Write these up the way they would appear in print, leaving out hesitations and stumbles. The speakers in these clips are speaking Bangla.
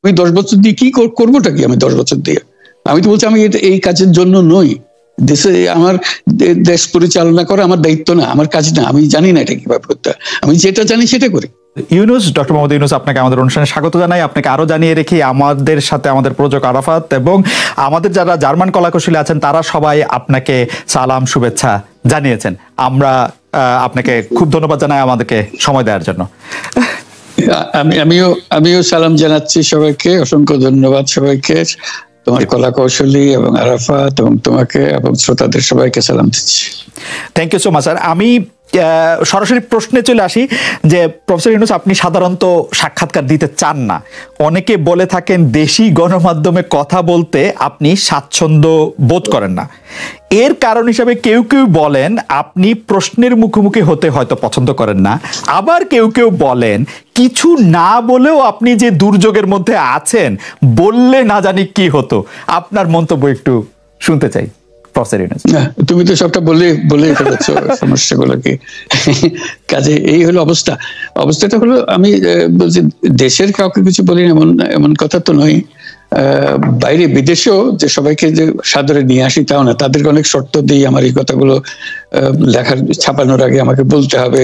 আমি 10 বছর দিয়ে কি করবোটা কি? আমি 10 বছর দিয়ে আমি তো বলছি আমি এই কাজের জন্য নই। দেশে আমার দেশ পরিচালনা করা আমার দায়িত্ব না, আমার কাজ না। আমি জানি না এটা কিভাবে করতে হয়, আমি যেটা জানি সেটা করি। ইউনূস, ডক্টর মোহাম্মদ ইউনূস, আপনাকে আমাদের অনুষ্ঠানে স্বাগত জানাই। আপনাকে আরো জানিয়ে রেখি, আমাদের সাথে আমাদের প্রযোজক আরাফাত এবং আমাদের যারা জার্মান কলাকুশলী আছেন তারা সবাই আপনাকে সালাম শুভেচ্ছা জানিয়েছেন। আমরা আপনাকে খুব ধন্যবাদ জানাই আমাদেরকে সময় দেওয়ার জন্য। আমিও সালাম জানাচ্ছি সবাইকে, অসংখ্য ধন্যবাদ সবাইকে, তোমার কলা কৌশলী এবং আরাফাত এবং তোমাকে এবং শ্রোতাদের সবাইকে সালাম দিচ্ছি। Thank you so much sir. আমি সরাসরি প্রশ্নে চলে আসি যে প্রফেসর ইউনূস, আপনি সাধারণত সাক্ষাৎকার দিতে চান না। অনেকে বলে থাকেন দেশি গণমাধ্যমে কথা বলতে আপনি স্বাচ্ছন্দ্য বোধ করেন না। এর কারণ হিসাবে কেউ কেউ বলেন আপনি প্রশ্নের মুখোমুখি হতে হয়তো পছন্দ করেন না, আবার কেউ কেউ বলেন কিছু না বলেও আপনি যে দুর্যোগের মধ্যে আছেন, বললে না জানি কি হতো। আপনার মন্তব্য একটু শুনতে চাই প্রফেসর ইউনূস। তুমি তো সবটা বলে ফেলেছো সমস্যাগুলো কি। কাজে এই হলো অবস্থাটা হলো, আমি বলছি দেশের কাউকে কিছু বলি এমন কথা তো নয়। বাইরে বিদেশেও যে সবাইকে যে সাদরে নিয়ে আসি তাও না, তাদেরকে অনেক শর্ত দিই আমার এই কথাগুলো লেখার ছাপানোর আগে আমাকে বলতে হবে,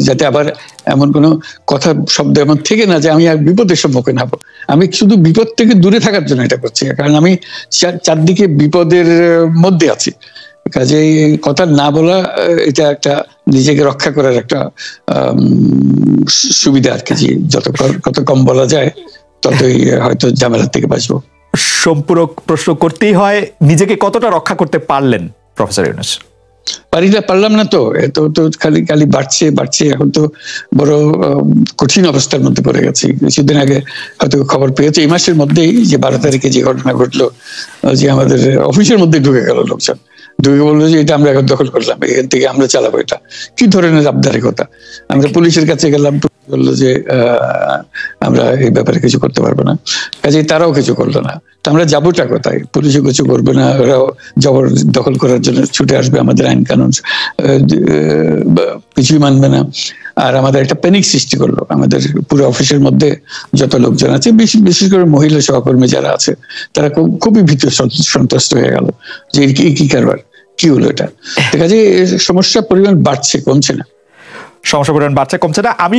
যাতে আবার এমন কোনো কথা শব্দ এমন থেকে না যে আমি আর বিপদের সম্মুখীন হবো। আমি শুধু বিপদ থেকে দূরে থাকার জন্য এটা করছি, কারণ আমি চারদিকে বিপদের মধ্যে আছি। কাজে কথা না বলা এটা একটা নিজেকে রক্ষা করার একটা সুবিধা আর কি। যত কম বলা যায় ততই হয়তো ঝামেলার থেকে বাঁচবো। সম্পূরক প্রশ্ন করতেই হয়, নিজেকে কতটা রক্ষা করতে পারলেন প্রফেসর ইউনূস? পারলাম না তো, এত তো খালি বাড়ছে। এখন তো বড় কঠিন অবস্থার মধ্যে পড়ে গেছি। কিছুদিন আগে হয়তো খবর পেয়েছে, এই মাসের মধ্যেই যে 12 তারিখে যে ঘটনা ঘটলো, যে আমাদের অফিসের মধ্যে ঢুকে গেল লোকজন, ঢুকে বললো যে এটা আমরা এখন দখল করলাম, এখান থেকে আমরা চালাবো। এটা কি ধরনের আবদারিকতা! আমরা পুলিশের কাছে গেলাম, বললো যে আমরা এই ব্যাপারে কিছু করতে পারবো না। কাজে তারাও কিছু করলো না। তো আমরা যাবোটা কোথায়? পুলিশও কিছু করবে না, ওরাও জবর দখল করার জন্য ছুটে আসবে, আমাদের আইন কানুন কিছুই মানবে না। আর আমাদের একটা প্যানিক সৃষ্টি করলো আমাদের পুরো অফিসের মধ্যে। যত লোকজন আছে, বিশেষ করে মহিলা সহকর্মী যারা আছে, তারা খুবই ভীত সন্ত্রস্ত হয়ে গেল যে কি কারবার, কি হলো এটা। কাজে সমস্যার পরিমাণ বাড়ছে, কমছে না। সমস্যা পরিমাণ বাড়ছে, কমছে না। আমি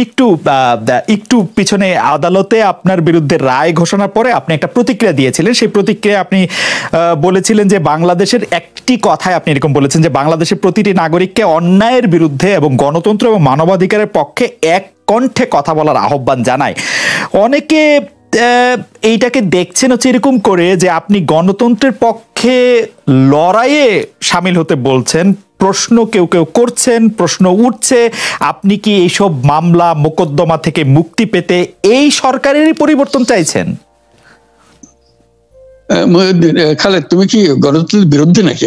একটু পিছনে আদালতে আপনার বিরুদ্ধে রায় ঘোষণার পরে আপনি একটা প্রতিক্রিয়া দিয়েছিলেন। সেই প্রতিক্রিয়া আপনি বলেছিলেন যে বাংলাদেশের একটি কথায় আপনি এরকম বলেছেন যে বাংলাদেশের প্রতিটি নাগরিককে অন্যায়ের বিরুদ্ধে এবং গণতন্ত্র এবং মানবাধিকারের পক্ষে এক কণ্ঠে কথা বলার আহ্বান জানায়। অনেকে এইটাকে দেখছেন হচ্ছে এরকম করে যে আপনি গণতন্ত্রের পক্ষে লড়াইয়ে সামিল হতে বলছেন। প্রশ্ন কেউ করছেন, প্রশ্ন উঠছে, আপনি কি এইসব মামলা মোকদ্দমা থেকে মুক্তি পেতে এই সরকারেরই পরিবর্তন চাইছেন? খালেদ, তুমি কি গণতন্ত্রের বিরুদ্ধে নাকি?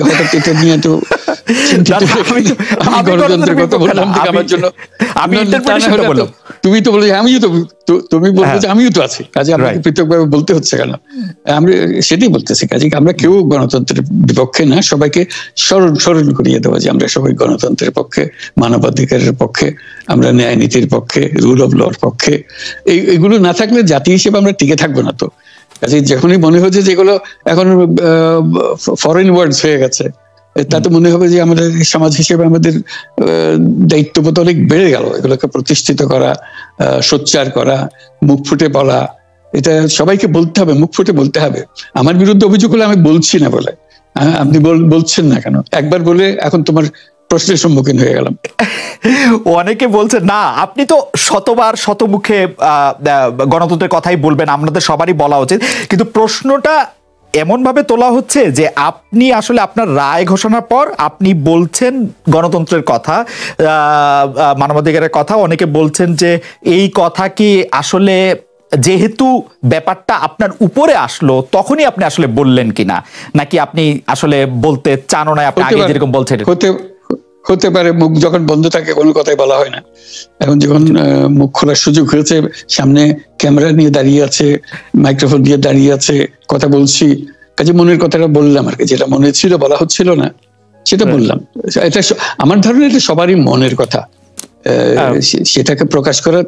হঠাৎ এটা নিয়ে তো গণতন্ত্রের কথা বললাম আমার জন্য। তুমি তো বলে তুমি বলতে যে আমিও তো আছি, কাজে আমাকে পৃথকভাবে বলতে হচ্ছে কেন? আমরা সেটাই বলতেছি। কাজে আমরা কেউ গণতন্ত্রের বিপক্ষে না, সবাইকে স্মরণ করিয়ে দেওয়া যে আমরা সবাই গণতন্ত্রের পক্ষে, মানবাধিকারের পক্ষে, আমরা ন্যায় নীতির পক্ষে, রুল অফ লর পক্ষে। এইগুলো না থাকলে জাতি হিসেবে আমরা টিকে থাকবো না। তো কাজে যখনই মনে হচ্ছে যেগুলো এখন ফরেন ওয়ার্ডস হয়ে গেছে, তাতে মনে হবে যে আমাদের সমাজ হিসেবে আমাদের দায়িত্ববোধ অনেক বেড়ে গেল। এগুলোকে প্রতিষ্ঠিত করা, সোচ্চার করা, মুখ ফুটে বলা, এটা সবাইকে বলতে হবে, মুখ ফুটে বলতে হবে। আমার বিরুদ্ধে অভিযোগ হলে আমি বলছি না বলে, আপনি বলছেন না কেন? একবার বলে এখন তোমার প্রশ্নের সম্মুখীন হয়ে গেলাম। অনেকে বলছে না, আপনি তো শতমুখে গণতন্ত্রের কথাই বলবেন, আমাদের সবারই বলা উচিত। কিন্তু প্রশ্নটা এমন ভাবে তোলা হচ্ছে যে আপনি আসলে আপনার রায় ঘোষণার পর আপনি বলছেন গণতন্ত্রের কথা, মানবাধিকারের কথা। অনেকে বলছেন যে এই কথা কি আসলে যেহেতু ব্যাপারটা আপনার উপরে আসলো তখনই আপনি আসলে বললেন কিনা, নাকি আপনি আসলে বলতে চান না, আপনি আগে যেরকম বলছেন? হতে পারে, মুখ যখন বন্ধ থাকে কোনো কথাই বলা হয় না। এখন যখন মুখ খোলার সুযোগ হয়েছে, সামনে ক্যামেরা নিয়ে দাঁড়িয়ে আছে, মাইক্রোফোন দিয়ে দাঁড়িয়ে আছে, কথা বলছি, কাজে মনের কথাটা বললাম আর কি। যেটা মনে ছিল বলা হচ্ছিল না সেটা বললাম। এটা আমার ধারণা এটা সবারই মনের কথা, সেটাকে প্রকাশ করা,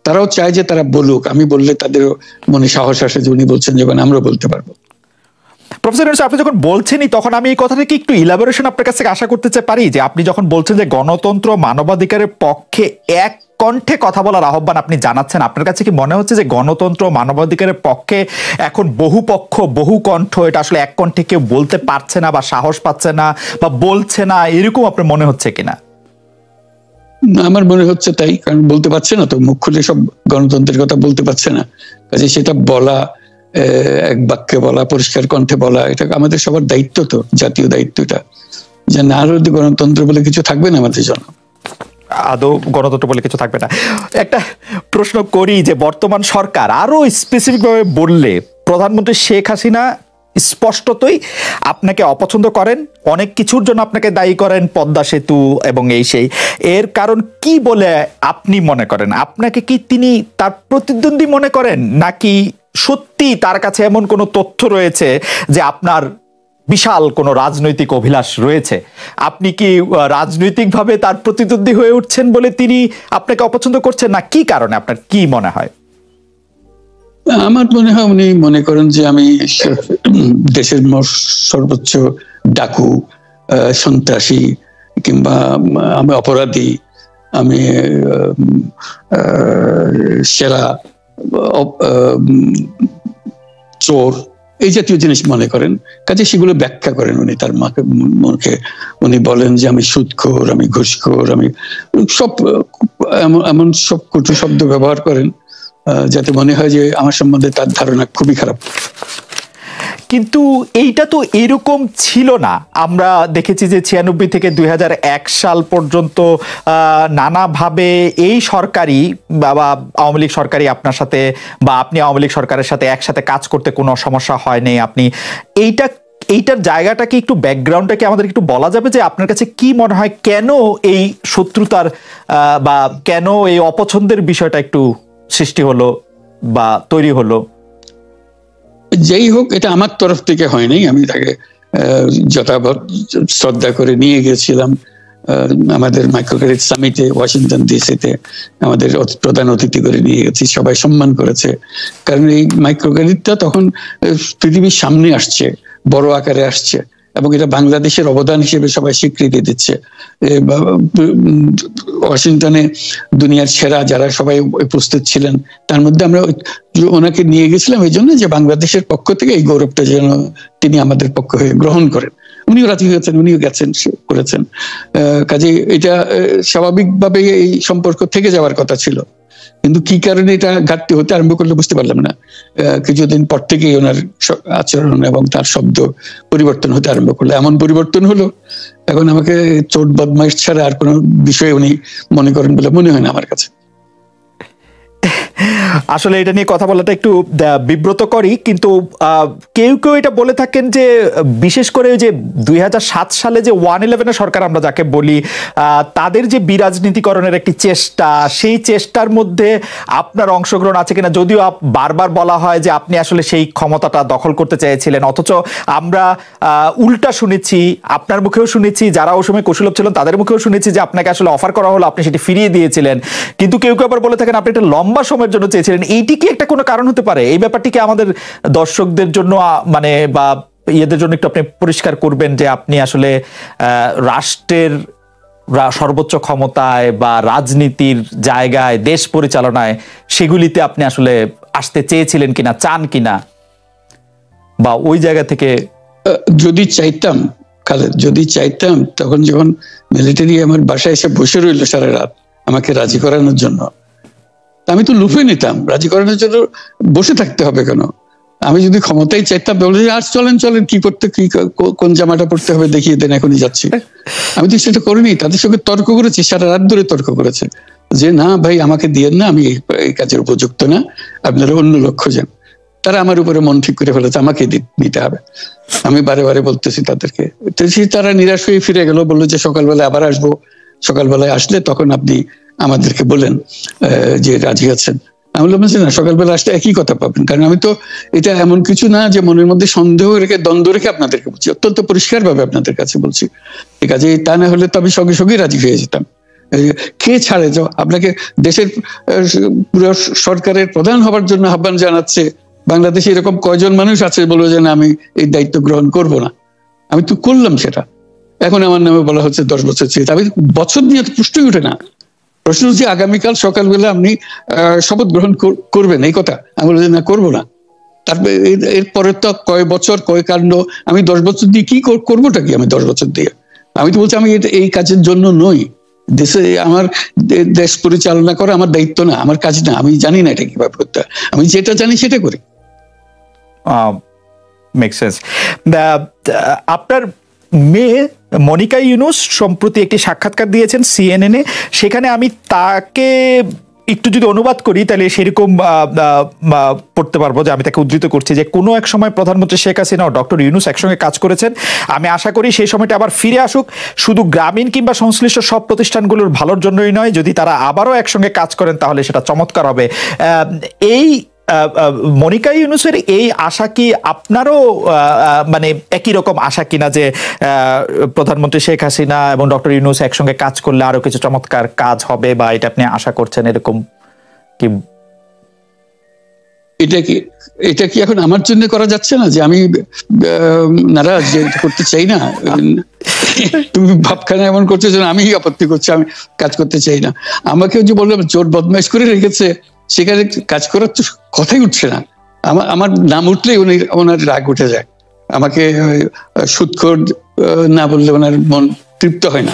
তারাও চায় যে তারা বলুক, আমি বললে তাদের মনে সাহস আসে যে উনি বলছেন যখন আমরাও বলতে পারবো। প্রফেসর ইউনূস, আপনি যখন বলছেনই তখন আমি এই কথাটাকে একটু ইলাবোরেশন আপনার কাছ থেকে আশা করতে পারি, যে আপনি যখন বলছেন যে গণতন্ত্র মানবাধিকারের পক্ষে এক কণ্ঠে কথা বলার আহ্বান আপনি জানাচ্ছেন, আপনার কাছে কি মনে হচ্ছে যে গণতন্ত্র মানবাধিকারের পক্ষে এখন বহু পক্ষ বহু কণ্ঠ, এটা আসলে এক কণ্ঠে কেউ বলতে পারছে না বা সাহস পাচ্ছে না বা বলছে না, এরকম আপনার মনে হচ্ছে কিনা? আমার মনে হচ্ছে তাই, কারণ বলতে পারছে না তো, মুখ খুলে সব গণতন্ত্রের কথা বলতে পারছে না, কাজে সেটা বলা, এক বাক্যে বলা, পরিষ্কার কণ্ঠে বলা, এটা আমাদের সবার দায়িত্ব, তো জাতীয় দায়িত্ব এটা, যে না হলে গণতন্ত্র বলে কিছু থাকবে না আমাদের জন্য, আদৌ গণতন্ত্র বলে কিছু থাকবে না। একটা প্রশ্ন করি যে বর্তমান সরকার, আরো স্পেসিফিক ভাবে বললে প্রধানমন্ত্রী শেখ হাসিনা স্পষ্টতই আপনাকে অপছন্দ করেন, অনেক কিছুর জন্য আপনাকে দায়ী করেন, পদ্মা সেতু এবং এই সেই, এর কারণ কি বলে আপনি মনে করেন? আপনাকে কি তিনি তার প্রতিদ্বন্দ্বী মনে করেন, নাকি সত্যি তার কাছে এমন কোনো তথ্য রয়েছে যে আপনার বিশাল কোনো রাজনৈতিক অভিলাষ রয়েছে, আপনি কি রাজনৈতিকভাবে তার প্রতিদ্বন্দ্বী হয়ে উঠছেন বলে তিনি আপনাকে অপছন্দ করছেন, না কি কারণে, আপনার কি মনে হয়? আমার মনে হয় উনি মনে করেন যে আমি দেশের সর্বোচ্চ ডাকু, সন্ত্রাসী, কিংবা আমি অপরাধী, আমি সেরা চোর, এই জাতীয় জিনিস মনে করেন, কাজে সেগুলো ব্যাখ্যা করেন উনি তার মুখে। উনি বলেন যে আমি সুদখোর, আমি ঘুষখোর, আমি সব এমন সব কটু শব্দ ব্যবহার করেন যাতে মনে হয় যে আমার সম্বন্ধে তার ধারণা খুবই খারাপ। কিন্তু এইটা তো এরকম ছিল না। আমরা দেখেছি যে 96 থেকে 2001 সাল পর্যন্ত নানাভাবে এই সরকারি বা আওয়ামী লীগ সরকারি আপনার সাথে, বা আপনি আওয়ামী লীগ সরকারের সাথে একসাথে কাজ করতে কোনো সমস্যা হয়নি। আপনি এইটার জায়গাটাকে একটু, ব্যাকগ্রাউন্ডটাকে আমাদের একটু বলা যাবে যে আপনার কাছে কি মনে হয় কেন এই শত্রুতার বা কেন এই অপছন্দের বিষয়টা একটু সৃষ্টি হলো বা তৈরি হলো? যাই হোক, এটা আমার তরফ থেকে হয়নি, আমি তাকে যথাযথ শ্রদ্ধা করে নিয়ে গেছিলাম আমাদের মাইক্রোক্রেডিট সামিটে ওয়াশিংটন ডিসিতে, আমাদের প্রধান অতিথি করে নিয়ে গেছি, সবাই সম্মান করেছে, কারণ এই মাইক্রোক্রেডিটটা তখন পৃথিবীর সামনে আসছে, বড় আকারে আসছে, এবং এটা বাংলাদেশের অবদান হিসেবে সবাই স্বীকৃতি দিচ্ছে। ওয়াশিংটনে দুনিয়ার সেরা যারা সবাই উপস্থিত ছিলেন, তার মধ্যে আমরা ওনাকে নিয়ে গেছিলাম এই জন্য যে বাংলাদেশের পক্ষ থেকে এই গৌরবটা যেন তিনি আমাদের পক্ষ হয়ে গ্রহণ করেন। উনিও রাজি হয়েছেন, উনিও গেছেন, করেছেন। কাজে এটা স্বাভাবিকভাবে এই সম্পর্ক থেকে যাওয়ার কথা ছিল, কিন্তু কি কারণে এটা ঘাটতি হতে আরম্ভ করলে বুঝতে পারলাম না। কিছুদিন পর থেকেই ওনার আচরণ এবং তার শব্দ পরিবর্তন হতে আরম্ভ করলো। এমন পরিবর্তন হলো এখন আমাকে চোট বদমাইশ ছাড়া আর কোনো বিষয়ে উনি মনে করেন বলে মনে হয় না আমার কাছে। আসলে এটা নিয়ে কথা বলাটা একটু বিব্রতকরই, কিন্তু কেউ কেউ এটা বলে থাকেন যে বিশেষ করে যে 2007 সালে যে 111 সরকার আমরা যাকে বলি, তাদের যে বিরাজনীতিকরণের একটি চেষ্টা, সেই চেষ্টার মধ্যে আপনার অংশগ্রহণ আছে কিনা? যদিও বারবার বলা হয় যে আপনি আসলে সেই ক্ষমতাটা দখল করতে চেয়েছিলেন, অথচ আমরা উল্টা শুনেছি, আপনার মুখেও শুনেছি, যারা ওই সময় কুশলভ ছিলেন তাদের মুখেও শুনেছি যে আপনাকে আসলে অফার করা হলো, আপনি সেটি ফিরিয়ে দিয়েছিলেন। কিন্তু কেউ কেউ আবার বলে থাকেন আপনি একটা লম্বা সময়ের জন্য চেয়েছিলেন। এইটি কি একটা কোনো কারণ হতে পারে? এই ব্যাপারটিকে আমাদের দর্শকদের জন্য মানে বা ইয়েদের জন্য একটু আপনি পরিষ্কার করবেন যে আপনি আসলে রাষ্ট্রের সর্বোচ্চ ক্ষমতায় বা রাজনীতির জায়গায়, দেশ পরিচালনায়, সেগুলিতে আপনি আসলে আসতে চেয়েছিলেন কিনা, চান কিনা, বা ওই জায়গা থেকে? যদি চাইতাম খালেদ, যদি চাইতাম, তখন যখন মিলিটারি আমার বাসায় এসে বসে রইল সারা রাত আমাকে রাজি করানোর জন্য, আমি তো লুফে নিতাম। রাজি করানোর জন্য বসে থাকতে হবে কেন? আমি যদি ক্ষমতাই চাইতাম বলে আর চলেন চলেন, কি করতে, কি কোন জামাটা পড়তে হবে দেখিয়ে দেন, এখনই যাচ্ছি। আমি তো সেটা করিনি, তাদের সঙ্গে তর্ক করেছি, সারা রাত ধরে তর্ক করেছে যে না ভাই আমাকে দিয়েন না, আমি এই কাজের উপযুক্ত না, আপনারা অন্য লোক খোঁজেন। তারা আমার উপরে মন ঠিক করে ফেলেছে আমাকে নিতে হবে। আমি বারে বারে বলতেছি তাদেরকে, তারা নিরাশ হয়ে ফিরে গেল, বললো যে সকালবেলায় আবার আসবো, সকালবেলায় আসলে তখন আপনি আমাদেরকে বলেন যে রাজি আছেন। আমি বললাম যে না, সকালবেলা আসলে একই কথা পাবেন, কারণ আমি তো এটা এমন কিছু না যে মনের মধ্যে সন্দেহ রেখে, দ্বন্দ্ব রেখে আপনাদেরকে বলছি, অত্যন্ত পরিষ্কার ভাবে আপনাদের কাছে বলছি। ঠিক আছে, তা না হলে তো আমি সঙ্গে সঙ্গেই রাজি হয়ে যেতাম। কে ছাড়ে? আপনাকে দেশের পুরো সরকারের প্রধান হবার জন্য আহ্বান জানাচ্ছে, বাংলাদেশে এরকম কয়জন মানুষ আছে বলবো যে না আমি এই দায়িত্ব গ্রহণ করব না? আমি তো করলাম সেটা, এখন আমার নামে বলা হচ্ছে 10 বছর চেয়ে। আমি বছর নিয়ে তো প্রশ্নই উঠে না। প্রশ্ন হচ্ছে আগামীকাল সকালবেলা আপনি শপথ গ্রহণ করবেন, এই কথা। আমি বলছি না, করবো না। তারপরে এরপরে তো কয় বছর কয় কাণ্ড। আমি 10 বছর দিয়ে কি করবোটা কি? আমি 10 বছর দিয়ে আমি তো বলছি আমি এই কাজের জন্য নই। দেশে আমার দেশ পরিচালনা করা আমার দায়িত্ব না, আমার কাজ না। আমি জানি না এটা কিভাবে করতে হয়, আমি যেটা জানি সেটা করি। Make sense. আপনার মেয়ে মনিকা ইউনুস সম্প্রতি একটি সাক্ষাৎকার দিয়েছেন CNN এ। সেখানে আমি তাকে একটু যদি অনুবাদ করি তাহলে সেরকম পড়তে পারবো, যে আমি তাকে উদ্ধৃত করছি যে কোনো এক সময় প্রধানমন্ত্রী শেখ হাসিনা ও ডক্টর ইউনুস একসঙ্গে কাজ করেছেন। আমি আশা করি সেই সময়টা আবার ফিরে আসুক, শুধু গ্রামীণ কিংবা সংশ্লিষ্ট সব প্রতিষ্ঠানগুলোর ভালোর জন্যই নয়, যদি তারা আবারও একসঙ্গে কাজ করেন তাহলে সেটা চমৎকার হবে। এই মনিকা ইউনুসের এই আশা কি আপনারও মানে একই রকম আশা কিনা, যে প্রধানমন্ত্রী শেখ হাসিনা এবং ডক্টর ইউনুস একসঙ্গে কাজ করলে আরো কিছু চমৎকার কাজ হবে, বা এটা আপনি আশা করছেন এরকম কি? এটা কি এখন আমার জন্য করা যাচ্ছে না যে আমি নারাজ, যে করতে চাই না? তুমি ভাবখানা এমন করছো যে আমি আপত্তি করছি, আমি কাজ করতে চাই না। আমাকে যে বললাম চোর বদমাইশ করে রেখেছে, সেখানে কাজ করার তো কথাই উঠছে না। আমার নাম উঠলেই ওনার রাগ উঠে যায়। আমাকে সুদখোর না বললে ওনার মন তৃপ্ত হয় না।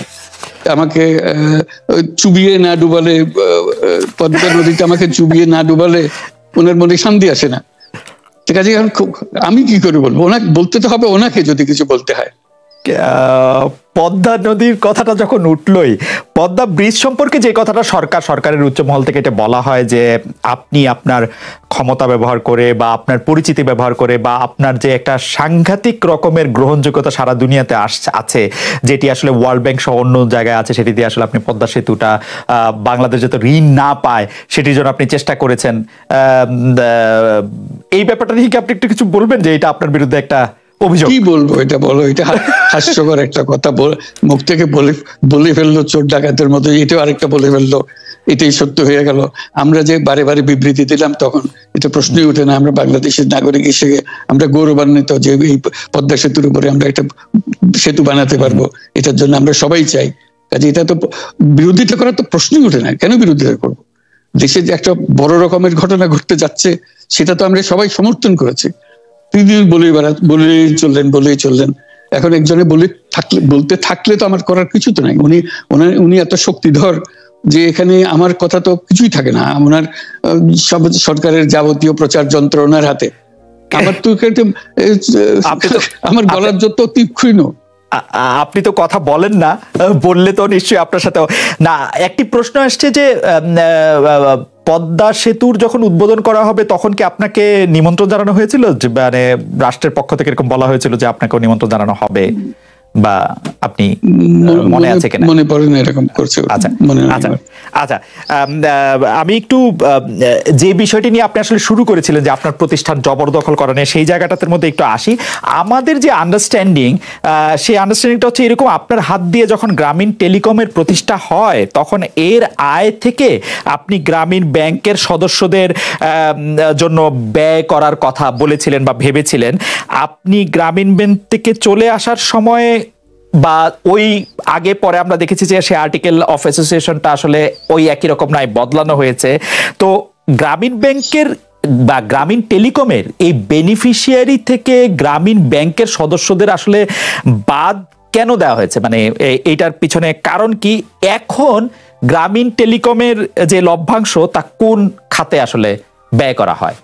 আমাকে চুবিয়ে না ডুবালে, পদ্মা নদীতে আমাকে চুবিয়ে না ডুবালে ওনার মনে শান্তি আসে না। ঠিক আছে, আমি কি করে বলবো? ওনাকে বলতে তো হবে, ওনাকে যদি কিছু বলতে হয়। পদ্মা নদীর কথাটা যখন উঠলই, পদ্মা ব্রিজ সম্পর্কে যে কথাটা সরকারের উচ্চ মহল থেকে এটা বলা হয় যে আপনি আপনার ক্ষমতা ব্যবহার করে বা আপনার পরিচিতি ব্যবহার করে বা আপনার যে একটা সাংঘাতিক রকমের গ্রহণযোগ্যতা সারা দুনিয়াতে আছে, যেটি আসলে ওয়ার্ল্ড ব্যাংক সহ অন্য জায়গায় আছে, সেটি দিয়ে আসলে আপনি পদ্মা সেতুটা বাংলাদেশ যাতে ঋণ না পায় সেটির জন্য আপনি চেষ্টা করেছেন। এই ব্যাপারটা নিয়ে কি আপনি একটু কিছু বলবেন, যে এটা আপনার বিরুদ্ধে একটা অভিযোগ? কি বলবো, এটা বলো, এটা হাস্যকর একটা কথা মুখ থেকে বলে ফেললো চোর ডাকাতের মতো, এটাও আরেকটা বলে ফেললো, এটাই সত্য হয়ে গেল। আমরা যে বারে বারে বিবৃতি দিলাম তখন এটা প্রশ্নই ওঠে না। আমরা বাংলাদেশের নাগরিক হিসেবে আমরা গৌরবান্বিত যে এই পদ্মা সেতুর উপরে আমরা একটা সেতু বানাতে পারবো, এটার জন্য আমরা সবাই চাই। কাজে এটা তো বিরোধিতা করার তো প্রশ্নই ওঠে না। কেন বিরোধিতা করবো? দেশে যে একটা বড় রকমের ঘটনা ঘটতে যাচ্ছে সেটা তো আমরা সবাই সমর্থন করেছি। বলেই চললেন। এখন একজনে বলতে থাকলে তো আমার করার কিছু তো নাই। উনি এত শক্তিধর যে এখানে আমার কথা তো কিছুই থাকে না। ওনার সব সরকারের যাবতীয় প্রচার যন্ত্র ওনার হাতে। আমার তো আমার গলার যত তীক্ষ্ণ। আপনি তো কথা বলেন না, বললে তো নিশ্চয়ই আপনার সাথে না। একটি প্রশ্ন আসছে যে পদ্মা সেতুর যখন উদ্বোধন করা হবে তখন কি আপনাকে নিমন্ত্রণ জানানো হয়েছিল? মানে রাষ্ট্রের পক্ষ থেকে এরকম বলা হয়েছিল যে আপনাকেও নিমন্ত্রণ জানানো হবে, বা আপনি মনে আছে কিনা? মনে পড়ে না এরকম করছে। আচ্ছা আচ্ছা, আমি একটু যে বিষয়টি নিয়ে আপনি আসলে শুরু করেছিলেন যে আপনার প্রতিষ্ঠান জবরদখল করা নিয়ে, সেই জায়গাটার মধ্যে একটু আসি। আমাদের যে আন্ডারস্ট্যান্ডিং, সেই আন্ডারস্ট্যান্ডিংটা হচ্ছে এরকম: আপনার হাত দিয়ে যখন গ্রামীণ টেলিকমের প্রতিষ্ঠা হয় তখন এর আয় থেকে আপনি গ্রামীণ ব্যাংকের সদস্যদের জন্য ব্যয় করার কথা বলেছিলেন বা ভেবেছিলেন। আপনি গ্রামীণ ব্যাংক থেকে চলে আসার সময় বা ওই আগে পরে আমরা দেখেছি যে সে আর্টিকেল অফ অ্যাসোসিয়েশনটা আসলে ওই একই রকম নাই, বদলানো হয়েছে। তো গ্রামীণ ব্যাংকের বা গ্রামীণ টেলিকমের এই বেনিফিশিয়ারি থেকে গ্রামীণ ব্যাংকের সদস্যদের আসলে বাদ কেন দেওয়া হয়েছে? মানে এইটার পিছনে কারণ কি? এখন গ্রামীণ টেলিকমের যে লভ্যাংশ তা কোন খাতে আসলে ব্যয় করা হয়,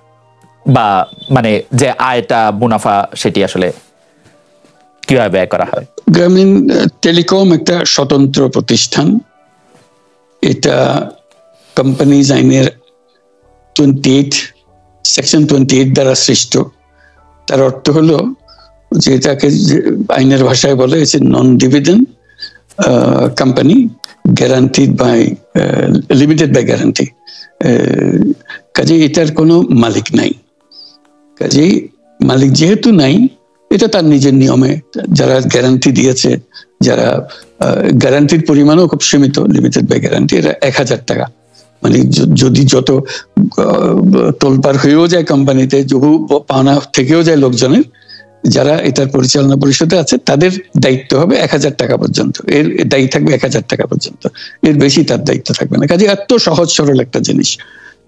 বা মানে যে আয়টা মুনাফা সেটি আসলে কিভাবে ব্যয় করা হয়? গ্রামীণ টেলিকম একটা স্বতন্ত্র প্রতিষ্ঠান। এটা কোম্পানিজ আইনের সেকশন 28 দ্বারা সৃষ্ট। তার অর্থ হলো যে এটাকে আইনের ভাষায় বলে non dividend company, guaranteed by limited by guarantee. কাজে এটার কোনো মালিক নাই। কাজে মালিক যেহেতু নাই, এটা তার নিজের নিয়মে, যারা গ্যারান্টি দিয়েছে, যারা গ্যারান্টির পরিমাণও খুব সীমিত, লিমিটেড বাই গ্যারান্টি, এটা 1000 টাকা। মানে যদি যত তোলপাড় হয়েও যায় কোম্পানিতে, বহু পাওনা থেকেও যায় লোকজনের, যারা এটার পরিচালনা পরিষদে আছে তাদের দায়িত্ব হবে 1000 টাকা পর্যন্ত, এর দায়ী থাকবে 1000 টাকা পর্যন্ত, এর বেশি তার দায়িত্ব থাকবে না। কাজে এত সহজ সরল একটা জিনিস।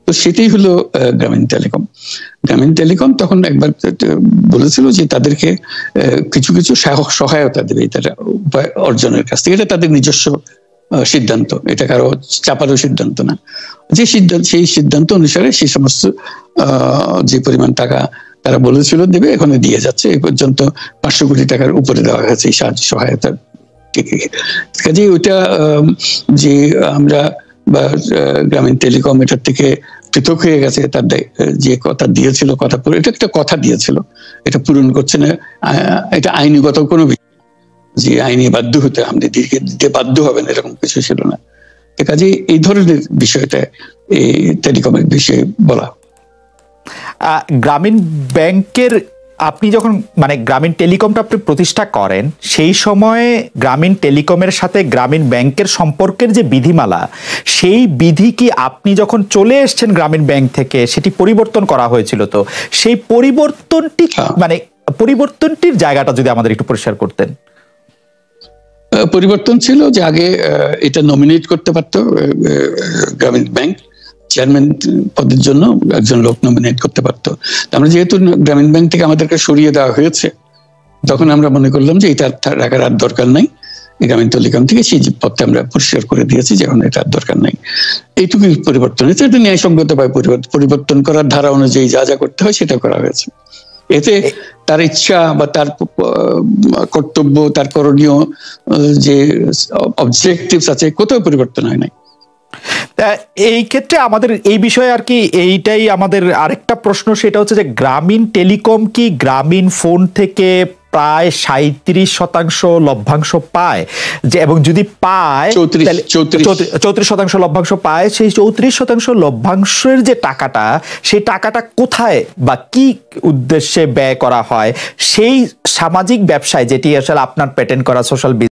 তো সেটাই হলো গ্রামীণ টেলিকম। গ্রামীণ টেলিকম তখন একবার বলেছিল যে তাদেরকে কিছু কিছু সহায়তা দেবে তারা উপায় অর্জনের কাছ থেকে। এটা তাদের নিজস্ব সিদ্ধান্ত, এটা কারো চাপারও সিদ্ধান্ত না। সেই সিদ্ধান্ত অনুসারে সেই সমস্ত যে পরিমাণ টাকা তারা বলেছিল দেবে, এখানে দিয়ে যাচ্ছে। এই পর্যন্ত 500 কোটি টাকার উপরে দেওয়া হয়েছে এই সাহায্য সহায়তা। কাজে ওইটা যে আমরা বা গ্রামীণ টেলিকম এটার থেকে পৃথক হয়ে গেছে, তার যে কথা দিয়েছিল, কথা পূরণ, এটা একটা কথা দিয়েছিল, এটা পূরণ করছে না, এটা আইনগত কোনো যে আইনি বাধ্য হতে আমাদের দিতে বাধ্য হবেন এরকম কিছু ছিল না। কাজে এই ধরনের বিষয়টা এই টেলিকমের বিষয়ে বলা। গ্রামীণ ব্যাংকের আপনি যখন মানে গ্রামীণ টেলিকমটা আপনি প্রতিষ্ঠা করেন, সেই সময়ে গ্রামীণ টেলিকমের সাথে গ্রামীণ ব্যাংকের সম্পর্কের যে বিধিমালা, সেই বিধি কি আপনি যখন চলে এসছেন গ্রামীণ ব্যাংক থেকে সেটি পরিবর্তন করা হয়েছিল? তো সেই পরিবর্তনটি মানে পরিবর্তনটির জায়গাটা যদি আমাদের একটু পরিষ্কার করতেন। পরিবর্তন ছিল যে আগে এটা নমিনেট করতে পারতো গ্রামীণ ব্যাংক, চেয়ারম্যান পদের জন্য একজন লোক নমিনেট করতে পারতো। আমরা যেহেতু গ্রামীণ ব্যাংক থেকে আমাদেরকে সরিয়ে দেওয়া হয়েছে, তখন আমরা মনে করলাম যে এটা রাখার আর দরকার নাই। গ্রামীণ টেলিকম থেকে সেই পদটা আমরা পরিষ্কার করে দিয়েছি, যখন এটা আর দরকার নাই। এইটুকুই পরিবর্তন হয়েছে। এটা ন্যায়সঙ্গতভাবে পরিবর্তন করার ধারা অনুযায়ী যা যা করতে হয় সেটা করা হয়েছে। এতে তার ইচ্ছা বা তার কর্তব্য, তার করণীয় যে অবজেক্টিভস আছে, কোথাও পরিবর্তন হয় নাই। এই ক্ষেত্রে আমাদের এই বিষয়ে আর কি এইটাই আমাদের আরেকটা প্রশ্ন, সেটা হচ্ছে যে গ্রামীণ টেলিকম কি গ্রামীণ ফোন থেকে প্রায় 37% লভ্যাংশ পায়, যে এবং যদি পায় 34% লভ্যাংশ পায়, সেই 34% লভ্যাংশের যে টাকাটা, সেই টাকাটা কোথায় বা কি উদ্দেশ্যে ব্যয় করা হয় সেই সামাজিক ব্যবসায়, যেটি আসলে আপনার পেটেন্ট করা সোশ্যাল